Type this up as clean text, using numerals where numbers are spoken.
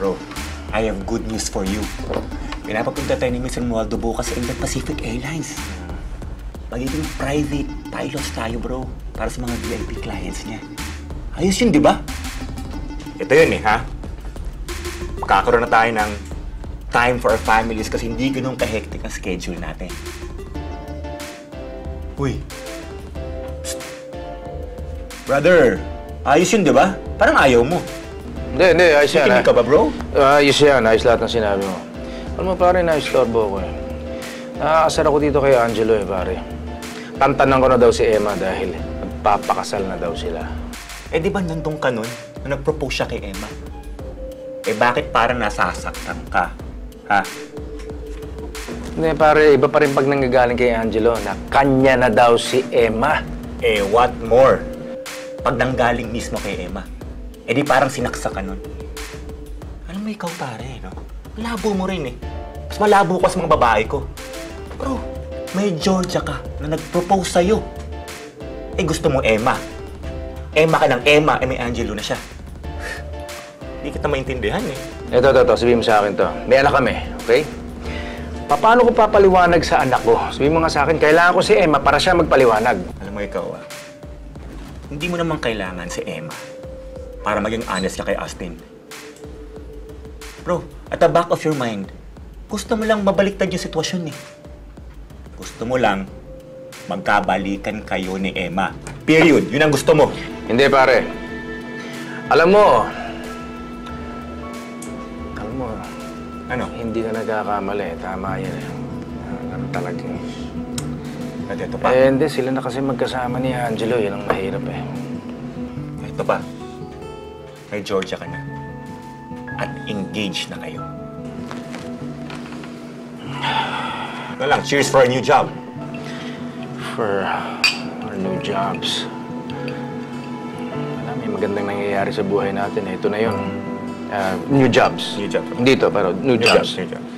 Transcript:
Bro, I have good news for you. Pinapapunta tayo ni Mr. Romualdo bukas sa Indian Pacific Airlines. Magiging private pilots tayo, bro, para sa mga VIP clients niya. Ayos yun, di ba? Ito yun ha? Makakaroon na tayo ng time for our families kasi hindi ganun ka-hectic ang schedule natin. Uy. Psst. Brother, ayos yun, di ba? Parang ayaw mo. Hindi, ayos yan. Nakikinig ka ba, bro? Ayos yan, ayos lahat ng sinabi mo. Alam mo, pare, na-istorbo ako eh. Nakakasar ako dito kay Angelo eh, pare. Tantanan ko na daw si Emma dahil magpapakasal na daw sila. Eh, di ba nandun ka nun na nag-propose siya kay Emma? Eh, bakit parang nasasaktan ka? Ha? Hindi, pare, iba pa rin pag nanggagaling kay Angelo na kanya na daw si Emma. Eh, what more? Pag nanggaling mismo kay Emma, eh di parang sinaksa ka nun. Alam mo ikaw, pare, no? Malabo mo rin eh. Mas malabo ka sa mga babae ko. Bro, may Georgia ka na nag-propose sa'yo. Eh, gusto mo Emma. Emma ka ng Emma, eh may Angelo na siya. Hindi kita maintindihan eh. Ito, sabihin mo sa akin to. May anak kami, okay? Paano ko papaliwanag sa anak ko? Sabihin mo nga sa akin, kailangan ko si Emma para siya magpaliwanag. Alam mo ikaw hindi mo naman kailangan si Emma para maging honest ka kay Austin. Bro, at the back of your mind, gusto mo lang mabaliktad yung sitwasyon eh. Gusto mo lang magkabalikan kayo ni Emma. Period. Yun ang gusto mo. Hindi, pare. Alam mo, Ano? hindi ka nagkakamali. Tama yan eh. Ano talaga eh. At ito pa. Eh, hindi. Sila na kasi magkasama ni Angelo. Yan ang mahirap eh. Ito pa. May Georgia ka na. At engaged na kayo. Ito lang. Cheers for a new job. For our new jobs. May magandang nangyayari sa buhay natin. Ito na yun. New jobs. New jobs. Hindi ito, pero new jobs. New jobs.